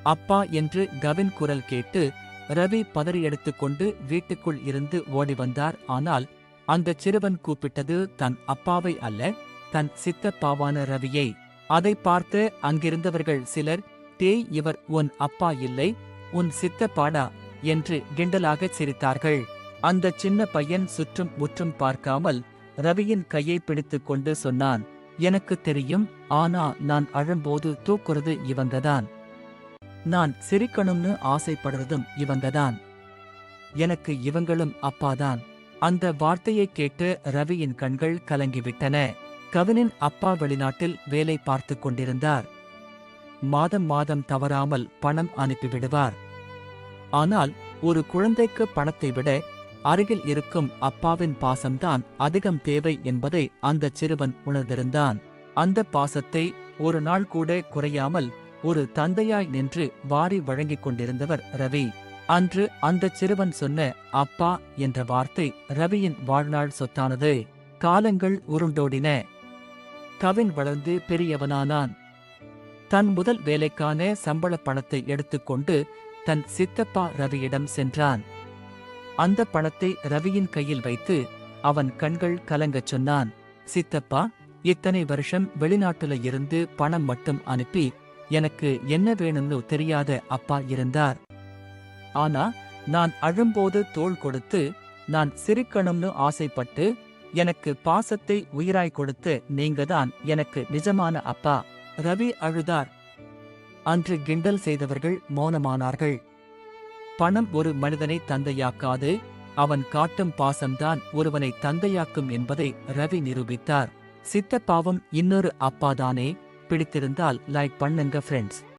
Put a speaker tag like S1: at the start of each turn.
S1: அப்பா என்று கவின் குரல் கேட்டு ரவி பதறி எடுத்துக்கொண்டு வீட்டுக்குள் இருந்து ஓடி வந்தார். ஆனால் அந்தச் சிறுவன் கூப்பிட்டது தன் அப்பாவை அல்ல, தன் சித்தப்பாவான ரவியை. அதை பார்த்து அங்கிருந்தவர்கள் சிலர், டேய், இவர் உன் அப்பா இல்லை, உன் சித்தப்பாடா என்று கிண்டலாகச் சிரித்தார்கள். அந்தச் சின்ன பையன் சுற்றும் முற்றும் பார்க்காமல் ரவியின் கையை பிடித்துக் கொண்டு சொன்னான், எனக்கு தெரியும், ஆனா நான் அழும்போது தூக்குறது இவங்கதான். நான் சிரிக்கணும்னு ஆசைப்படுறதும் இவங்கதான். எனக்கு இவங்களும் அப்பாதான். அந்த வார்த்தையைக் கேட்டு ரவியின் கண்கள் கலங்கிவிட்டன. கவினின் அப்பா வெளிநாட்டில் வேலை பார்த்துக் கொண்டிருந்தார். மாதம் மாதம் தவறாமல் பணம் அனுப்பிவிடுவார். ஆனால் ஒரு குழந்தைக்கு பணத்தை விட அருகில் இருக்கும் அப்பாவின் பாசம்தான் அதிகம் தேவை என்பதை அந்தச் சிறுவன் உணர்ந்திருந்தான். அந்த பாசத்தை ஒரு நாள் கூட குறையாமல் ஒரு தந்தையாய் நின்று வாரி வழங்கிக் கொண்டிருந்தவர் ரவி. அன்று அந்தச் சிறுவன் சொன்ன அப்பா என்ற வார்த்தை ரவியின் வாழ்நாள் சொத்தானது. காலங்கள் உருண்டோடின. கவின் வளர்ந்து பெரியவனானான். தன் முதல் வேலைக்கான சம்பளப் பணத்தை எடுத்துக்கொண்டு தன் சித்தப்பா ரவியிடம் சென்றான். அந்த பணத்தை ரவியின் கையில் வைத்து அவன் கண்கள் கலங்கச் சொன்னான், சித்தப்பா, இத்தனை வருஷம் வெளிநாட்டுல இருந்து பணம் மட்டும் அனுப்பி எனக்கு என்ன வேணும்னு தெரியாத அப்பா இருந்தார். ஆனா நான் அழும்போது தோள் கொடுத்து, நான் சிரிக்கணும்னு ஆசைப்பட்டு எனக்கு பாசத்தை உயிராய் கொடுத்து நீங்கதான் எனக்கு நிஜமான அப்பா. ரவி அழுதார். அன்று கிண்டல் செய்தவர்கள் மௌனமானார்கள். பணம் ஒரு மனிதனை தந்தையாக்காது, அவன் காட்டும் பாசம்தான் ஒருவனை தந்தையாக்கும் என்பதை ரவி நிரூபித்தார். சித்தப்பாவும் இன்னொரு அப்பாதானே. பிடித்திருந்தால் லைக் பண்ணுங்க ஃப்ரெண்ட்ஸ்.